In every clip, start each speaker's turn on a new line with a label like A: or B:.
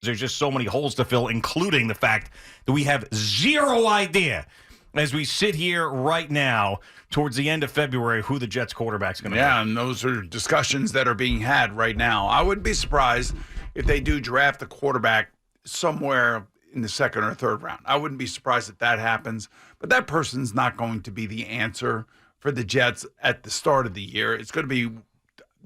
A: There's just so many holes to fill, including the fact that we have zero idea as we sit here right now towards the end of February who the Jets quarterback's going to be.
B: Yeah, and those are discussions that are being had right now. I wouldn't be surprised if they do draft a quarterback somewhere in the second or third round. I wouldn't be surprised if that happens, but that person's not going to be the answer for the Jets at the start of the year. It's going to be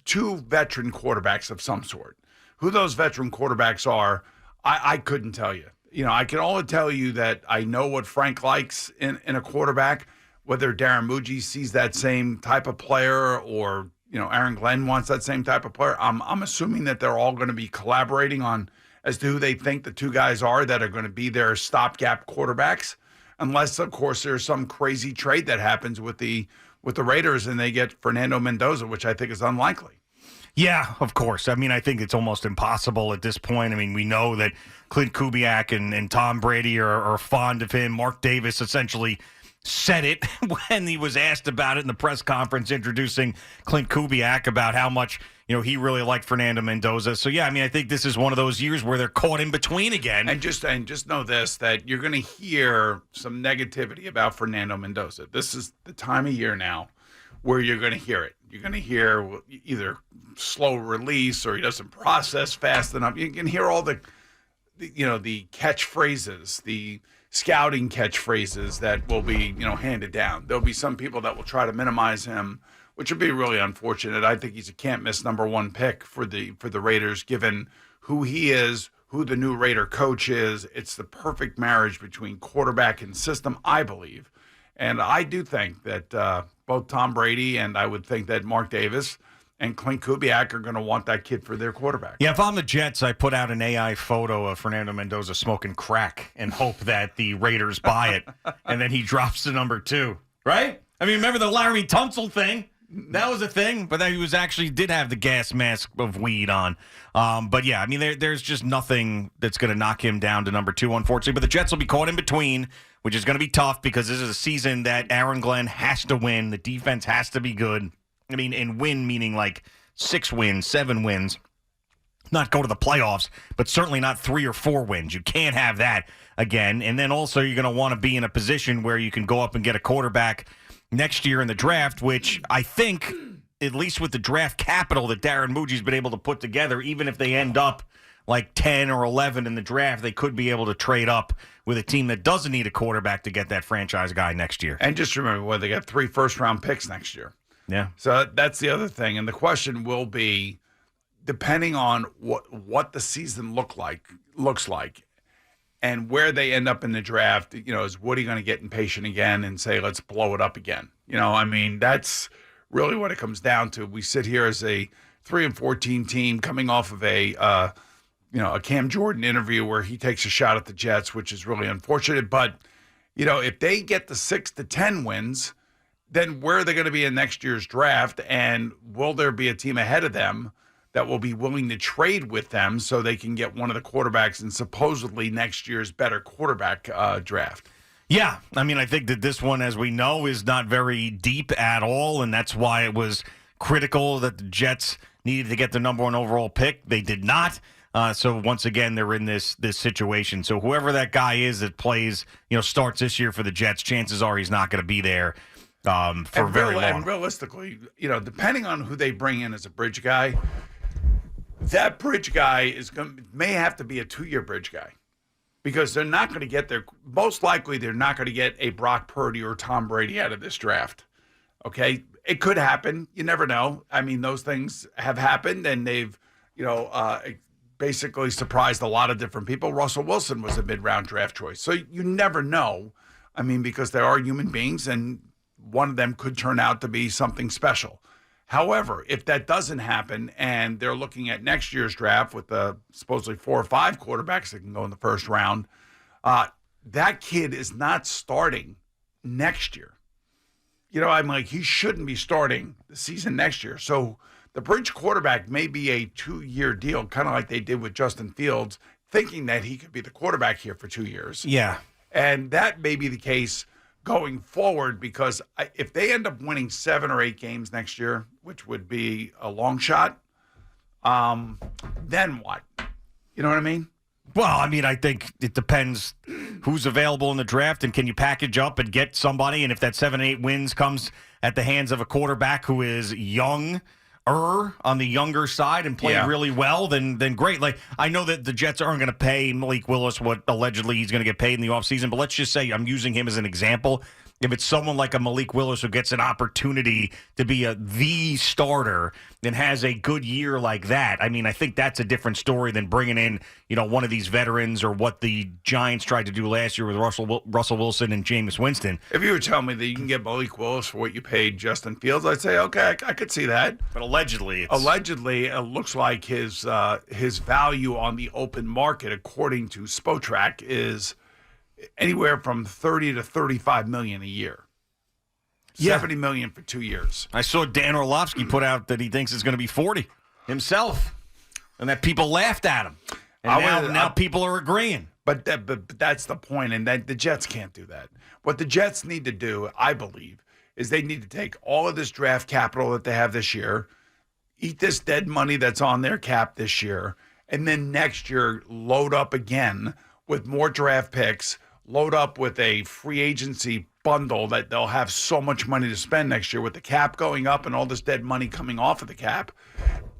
B: two veteran quarterbacks of some sort. Who those veteran quarterbacks are, I couldn't tell you. You know, I can only tell you that I know what Frank likes in a quarterback, whether Darren Muji sees that same type of player or, Aaron Glenn wants that same type of player. I'm assuming that they're all going to be collaborating on as to who they think the two guys are that are going to be their stopgap quarterbacks, unless, of course, there's some crazy trade that happens with the Raiders and they get Fernando Mendoza, which I think is unlikely.
A: Yeah, of course. I mean, I think it's almost impossible at this point. I mean, we know that Clint Kubiak and Tom Brady are fond of him. Mark Davis essentially said it when he was asked about it in the press conference introducing Clint Kubiak about how much, he really liked Fernando Mendoza. So, yeah, I mean, I think this is one of those years where they're caught in between again.
B: And just know this, that you're going to hear some negativity about Fernando Mendoza. This is the time of year now where you're going to hear it. You're going to hear either slow release or he doesn't process fast enough. You can hear all the catchphrases, the scouting catchphrases that will be, handed down. There'll be some people that will try to minimize him, which would be really unfortunate. I think he's a can't-miss number one pick for the Raiders, given who he is, who the new Raider coach is. It's the perfect marriage between quarterback and system, I believe. And I do think that both Tom Brady and I would think that Mark Davis and Clint Kubiak are going to want that kid for their quarterback.
A: Yeah, if I'm the Jets, I put out an AI photo of Fernando Mendoza smoking crack and hope that the Raiders buy it, and then he drops to number 2, right? I mean, remember the Larry Tunsil thing? That was a thing, but then he did have the gas mask of weed on. But yeah, I mean, there's just nothing that's going to knock him down to number 2, unfortunately. But the Jets will be caught in between, which is going to be tough because this is a season that Aaron Glenn has to win. The defense has to be good. I mean, and win meaning like 6 wins, 7 wins. Not go to the playoffs, but certainly not 3 or 4 wins. You can't have that again. And then also you're going to want to be in a position where you can go up and get a quarterback next year in the draft, which I think, at least with the draft capital that Darren Muji's been able to put together, even if they end up like 10 or 11 in the draft, they could be able to trade up with a team that doesn't need a quarterback to get that franchise guy next year.
B: And just remember, they got 3 first-round picks next year.
A: Yeah.
B: So that's the other thing. And the question will be, depending on what the season looks like and where they end up in the draft, is Woody going to get impatient again and say, let's blow it up again? I mean, that's really what it comes down to. We sit here as a 3-14 team coming off of a Cam Jordan interview where he takes a shot at the Jets, which is really unfortunate. But, if they get the 6 to 10 wins, then where are they going to be in next year's draft? And will there be a team ahead of them that will be willing to trade with them so they can get one of the quarterbacks in supposedly next year's better quarterback draft?
A: Yeah, I mean, I think that this one, as we know, is not very deep at all, and that's why it was critical that the Jets needed to get the number 1 overall pick. They did not. So once again, they're in this situation. So whoever that guy is that plays, starts this year for the Jets, chances are he's not going to be there for very long.
B: And realistically, depending on who they bring in as a bridge guy, that bridge guy may have to be a 2-year bridge guy, because they're not going to get most likely they're not going to get a Brock Purdy or Tom Brady out of this draft. Okay, it could happen. You never know. I mean, those things have happened, and they've basically surprised a lot of different people. Russell Wilson was a mid-round draft choice, so you never know. I mean, because there are human beings, and one of them could turn out to be something special. However, if that doesn't happen and they're looking at next year's draft with the supposedly 4 or 5 quarterbacks that can go in the first round, that kid is not starting next year. I'm like, he shouldn't be starting the season next year. So the bridge quarterback may be a 2-year deal, kind of like they did with Justin Fields, thinking that he could be the quarterback here for 2 years.
A: Yeah.
B: And that may be the case going forward, because if they end up winning 7 or 8 games next year, which would be a long shot, then what? You know what I mean?
A: Well, I mean, I think it depends who's available in the draft and can you package up and get somebody. And if that 7-8 wins comes at the hands of a quarterback who is younger on the younger side and played really well, then great. Like, I know that the Jets aren't going to pay Malik Willis what allegedly he's going to get paid in the offseason, but let's just say I'm using him as an example. If it's someone like a Malik Willis who gets an opportunity to be the starter and has a good year like that, I mean, I think that's a different story than bringing in, one of these veterans or what the Giants tried to do last year with Russell Wilson and Jameis Winston.
B: If you were telling me that you can get Malik Willis for what you paid Justin Fields, I'd say, okay, I could see that.
A: But allegedly,
B: it looks like his value on the open market, according to Spotrac, is anywhere from $30 to $35 million a year. $70 million for 2 years.
A: I saw Dan Orlovsky put out that he thinks it's going to be 40 himself, and that people laughed at him. And now people are agreeing.
B: But that's the point, and that the Jets can't do that. What the Jets need to do, I believe, is they need to take all of this draft capital that they have this year, eat this dead money that's on their cap this year, and then next year load up again with more draft picks, load up with a free agency bundle that they'll have so much money to spend next year with the cap going up and all this dead money coming off of the cap.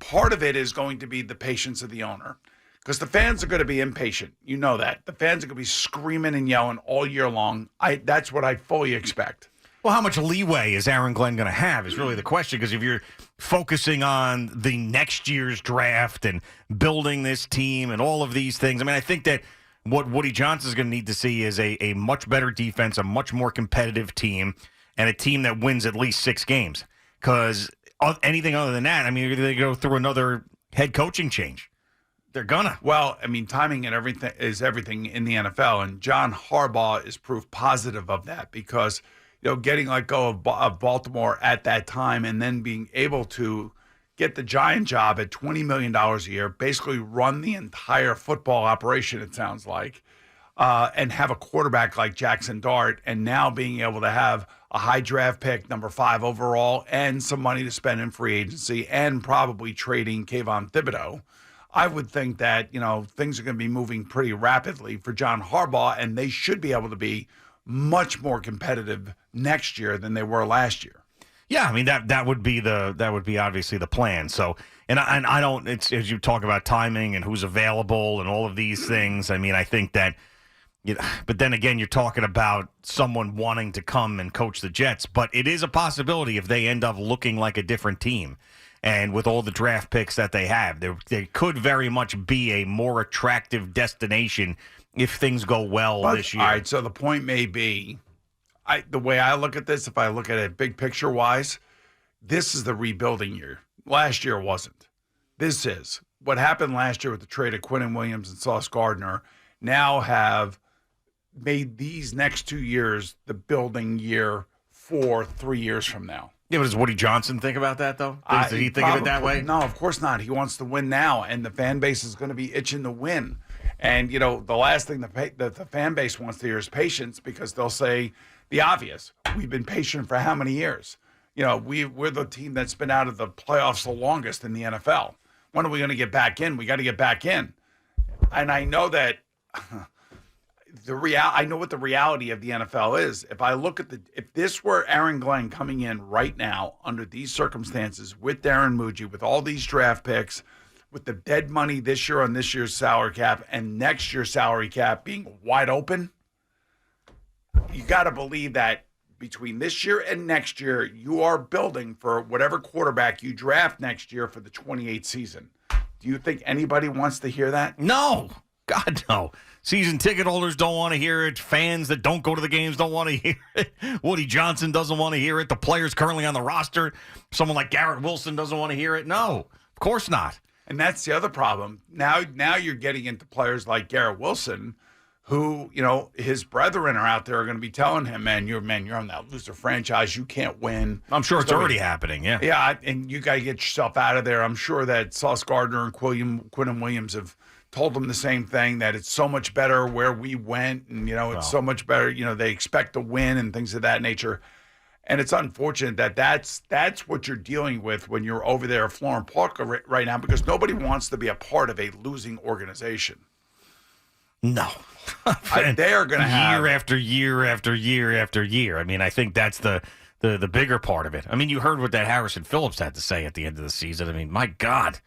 B: Part of it is going to be the patience of the owner because the fans are going to be impatient. You know that. The fans are going to be screaming and yelling all year long. That's what I fully expect.
A: Well, how much leeway is Aaron Glenn going to have is really the question, because if you're focusing on the next year's draft and building this team and all of these things, I mean, I think that what Woody Johnson's going to need to see is a much better defense, a much more competitive team, and a team that wins at least 6 games. Because anything other than that, I mean, they go through another head coaching change. They're gonna.
B: Well, I mean, timing and everything is everything in the NFL, and John Harbaugh is proof positive of that because getting let go of Baltimore at that time and then being able to get the Giant job at $20 million a year, basically run the entire football operation, it sounds like, and have a quarterback like Jackson Dart, and now being able to have a high draft pick, number 5 overall, and some money to spend in free agency, and probably trading Kayvon Thibodeau. I would think that, things are going to be moving pretty rapidly for John Harbaugh, and they should be able to be much more competitive next year than they were last year.
A: Yeah, I mean that would be obviously the plan. So, and I don't. It's as you talk about timing and who's available and all of these things. I mean, I think that, but then again, you're talking about someone wanting to come and coach the Jets. But it is a possibility if they end up looking like a different team, and with all the draft picks that they have, there could very much be a more attractive destination if things go well this year.
B: All right. So the point may be. The way I look at this, if I look at it big picture wise, this is the rebuilding year. Last year wasn't. This is. What happened last year with the trade of Quinnen Williams and Sauce Gardner now have made these next 2 years the building year for 3 years from now.
A: Yeah, but does Woody Johnson think about that, though? Did he think of it that way?
B: No, of course not. He wants to win now, and the fan base is going to be itching to win. And, the last thing the fan base wants to hear is patience, because they'll say the obvious. We've been patient for how many years? We're the team that's been out of the playoffs the longest in the NFL. When are we going to get back in? We got to get back in. And I know that I know what the reality of the NFL is. If I look at if this were Aaron Glenn coming in right now under these circumstances with Darren Muji, with all these draft picks, with the dead money this year on this year's salary cap and next year's salary cap being wide open, you got to believe that between this year and next year, you are building for whatever quarterback you draft next year for the 28th season. Do you think anybody wants to hear that?
A: No. God, no. Season ticket holders don't want to hear it. Fans that don't go to the games don't want to hear it. Woody Johnson doesn't want to hear it. The players currently on the roster, someone like Garrett Wilson doesn't want to hear it. No, of course not.
B: And that's the other problem. Now you're getting into players like Garrett Wilson, who, his brethren are out there are going to be telling him, you're on that loser franchise. You can't win.
A: I'm sure it's already happening, yeah.
B: Yeah, and you got to get yourself out of there. I'm sure that Sauce Gardner and Quinnen Williams have told him the same thing, that it's so much better where we went, and, it's so much better. They expect to win and things of that nature. And it's unfortunate that that's what you're dealing with when you're over there at Florham Park right now, because nobody wants to be a part of a losing organization.
A: No.
B: They are going to have
A: year after year after year after year. I mean, I think that's the bigger part of it. I mean, you heard what that Harrison Phillips had to say at the end of the season. I mean, my God.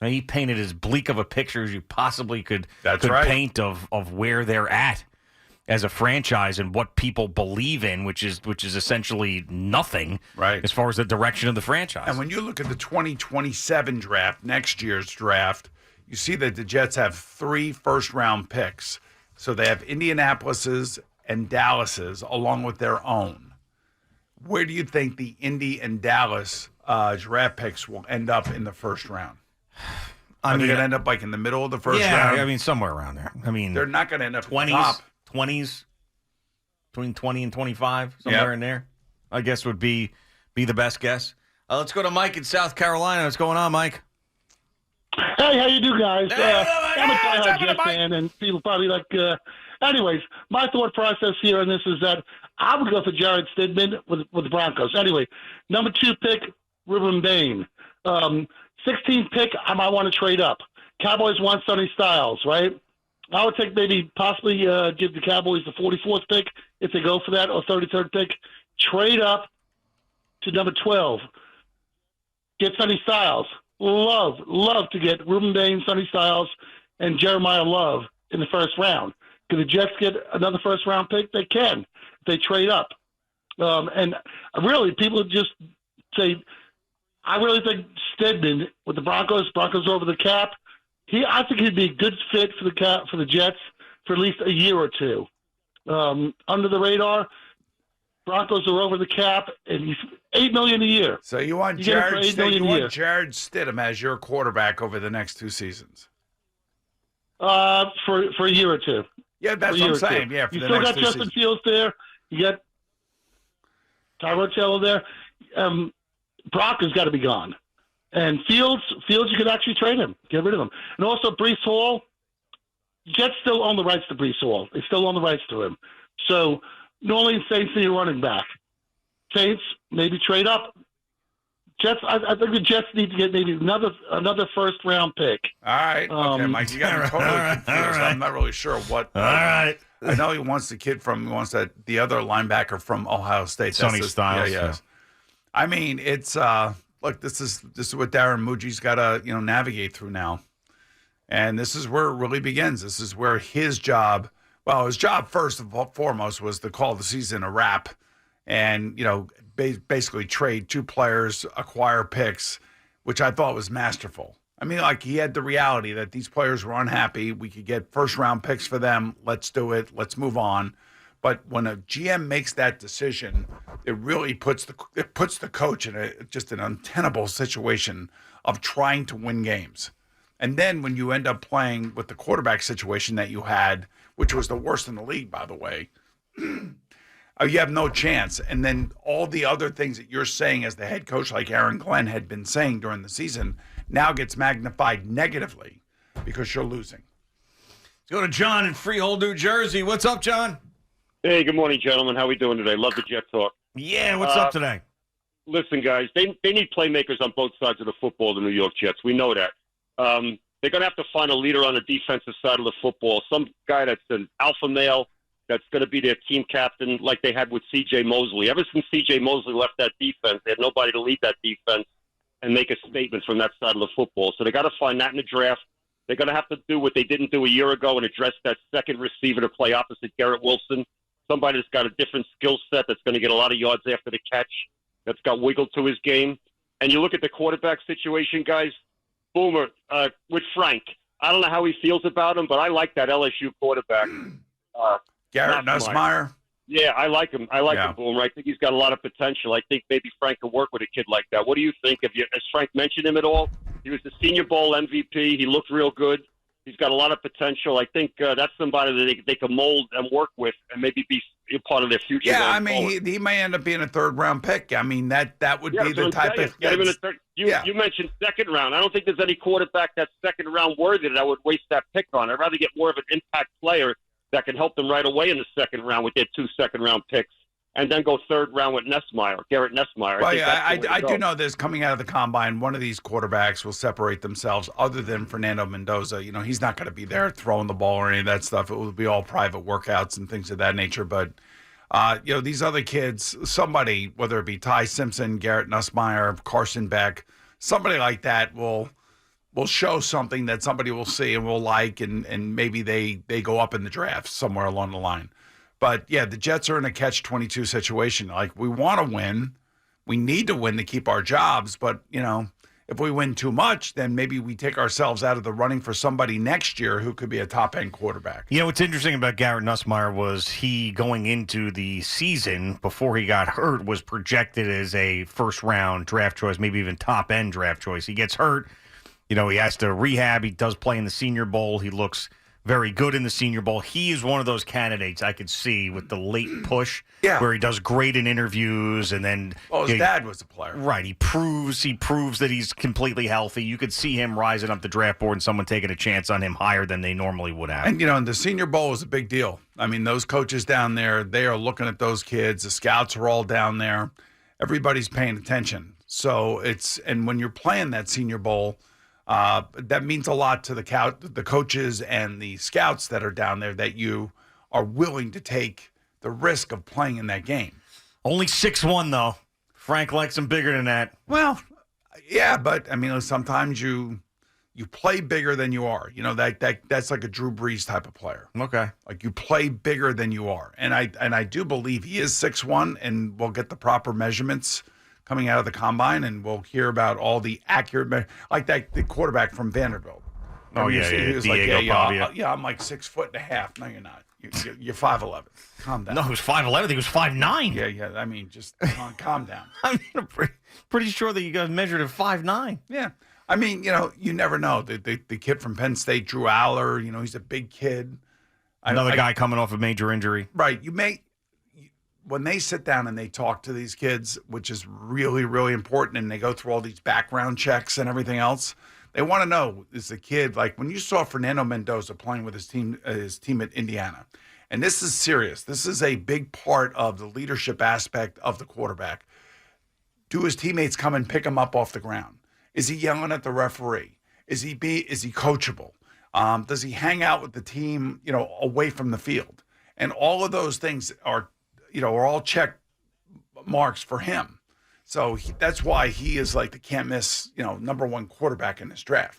A: I mean, he painted as bleak of a picture as you possibly could paint of where they're at as a franchise and what people believe in, which is essentially nothing as far as the direction of the franchise.
B: And when you look at the 2027 draft, next year's draft, you see that the Jets have 3 first-round picks. So they have Indianapolis's and Dallas's along with their own. Where do you think the Indy and Dallas draft picks will end up in the first round? Are they going to end up like in the middle of the first round?
A: Yeah, I mean, somewhere around there. I mean,
B: they're not going to end up
A: 20s,
B: at the top.
A: 20s, between 20 and 25, somewhere in there, I guess would be the best guess. Let's go to Mike in South Carolina. What's going on, Mike?
C: Hey, how you do, guys? I'm a
A: Hey,
C: diehard Jets fan, and people probably like. Anyways, my thought process here on this is that I would go for Jared Stidman with the Broncos. Anyway, number 2 pick, Ruben Bain. 16th pick, I might want to trade up. Cowboys want Sonny Styles, right? I would take possibly give the Cowboys the 44th pick if they go for that, or 33rd pick. Trade up to number 12. Get Sonny Styles. Love to get Ruben Bain, Sonny Styles, and Jeremiah Love in the first round. Can the Jets get another first-round pick? They can if they trade up. And really, people just say, I really think Stidman with the Broncos are over the cap. I think he'd be a good fit for the Jets for at least a year or two. Under the radar, Broncos are over the cap, and he's $8 million a year.
B: So you want Jared Stidham as your quarterback over the next 2 seasons?
C: For a year or two.
B: Yeah, that's what I'm saying. Yeah, for
C: you
B: the
C: still
B: next
C: got
B: 2
C: Justin
B: seasons.
C: Fields there. You got Tyrod Taylor there. Brock has got to be gone. And Fields, you could actually trade him, get rid of him. And also Breece Hall. Jets still own the rights to Breece Hall. They still own the rights to him. So New Orleans Saints need a running back. Saints maybe trade up. Jets. I think the Jets need to get maybe another first-round pick.
B: All right. Okay, Mike, you got me totally confused. Right. I'm not really sure what.
A: All right.
B: I know he wants the other linebacker from Ohio State.
A: Sonny Styles.
B: Yeah. I mean, it's look. This is what Darren Muji's got to navigate through now, and this is where it really begins. This is where his job. Well, his job first and foremost was to call the season a wrap, and basically trade 2 players, acquire picks, which I thought was masterful. I mean, like, he had the reality that these players were unhappy. We could get first-round picks for them. Let's do it. Let's move on. But when a GM makes that decision, it really puts the coach in just an untenable situation of trying to win games. And then when you end up playing with the quarterback situation that you had, which was the worst in the league, by the way, you have no chance. And then all the other things that you're saying as the head coach, like Aaron Glenn had been saying during the season, now gets magnified negatively because you're losing.
A: Let's go to John in Freehold, New Jersey. What's up, John?
D: Hey, good morning, gentlemen. How we doing today? Love the Jet talk.
A: Yeah, what's up today?
D: Listen, guys, they need playmakers on both sides of the football, the New York Jets. We know that. They're going to have to find a leader on the defensive side of the football, some guy that's an alpha male that's going to be their team captain like they had with C.J. Mosley. Ever since C.J. Mosley left that defense, they had nobody to lead that defense and make a statement from that side of the football. So they got to find that in the draft. They're going to have to do what they didn't do a year ago and address that second receiver to play opposite Garrett Wilson, somebody that's got a different skill set that's going to get a lot of yards after the catch, that's got wiggle to his game. And you look at the quarterback situation, guys, Boomer, with Frank. I don't know how he feels about him, but I like that LSU quarterback.
B: Garrett Nussmeier?
D: Yeah, I like him. I like him, Boomer. I think he's got a lot of potential. I think maybe Frank could work with a kid like that. What do you think? Has Frank mentioned him at all? He was the Senior Bowl MVP. He looked real good. He's got a lot of potential. I think that's somebody that they can mold and work with and maybe be a part of their future.
B: Yeah, I mean, he may end up being a third-round pick. I mean, that would be the type of –
D: You mentioned second round. I don't think there's any quarterback that's second round worthy that I would waste that pick on. I'd rather get more of an impact player that can help them right away in the second round with their 2 second-round picks and then go third round with Garrett Nessmeyer.
B: Well,
D: think that's the way to
B: I
D: go.
B: do know this coming out of the combine. One of these quarterbacks will separate themselves. Other than Fernando Mendoza, he's not going to be there throwing the ball or any of that stuff. It will be all private workouts and things of that nature. But these other kids, somebody, whether it be Ty Simpson, Garrett Nussmeier, Carson Beck, somebody like that will show something that somebody will see and will like, and maybe they go up in the draft somewhere along the line. But, yeah, the Jets are in a catch-22 situation. Like, we want to win. We need to win to keep our jobs. But, if we win too much, then maybe we take ourselves out of the running for somebody next year who could be a top-end quarterback.
A: What's interesting about Garrett Nussmeier was he, going into the season before he got hurt, was projected as a first-round draft choice, maybe even top-end draft choice. He gets hurt. He has to rehab. He does play in the Senior Bowl. He looks very good in the Senior Bowl. He is one of those candidates I could see with the late push, where he does great in interviews, and then
B: his dad was a player,
A: right? He proves that he's completely healthy. You could see him rising up the draft board and someone taking a chance on him higher than they normally would have.
B: And the Senior Bowl is a big deal. I mean, those coaches down there, they are looking at those kids. The scouts are all down there. Everybody's paying attention. So and when you're playing that Senior Bowl, that means a lot to the coaches and the scouts that are down there, that you are willing to take the risk of playing in that game.
A: Only 6'1", though. Frank likes him bigger than that.
B: Well, yeah, but I mean, sometimes you play bigger than you are. That's like a Drew Brees type of player.
A: Okay.
B: Like, you play bigger than you are. And I do believe he is 6'1", and we'll get the proper measurements coming out of the combine, and we'll hear about all the accurate, like the quarterback from Vanderbilt.
A: He was like,
B: I'm like 6'1.5". No, you're not. You're 5'11". Calm down.
A: No, he was 5'11". I think he was 5'9".
B: Yeah. I mean, just calm down.
A: I'm pretty sure that you guys measured at 5'9".
B: Yeah. I mean, you never know. The kid from Penn State, Drew Aller, he's a big kid.
A: Another guy coming off a major injury.
B: Right. When they sit down and they talk to these kids, which is really, really important, and they go through all these background checks and everything else, they want to know, is the kid, like when you saw Fernando Mendoza playing with his team at Indiana, and this is serious. This is a big part of the leadership aspect of the quarterback. Do his teammates come and pick him up off the ground? Is he yelling at the referee? Is he coachable? Does he hang out with the team, away from the field? And all of those things are all check marks for him. So that's why he is like the can't miss, number one quarterback in this draft.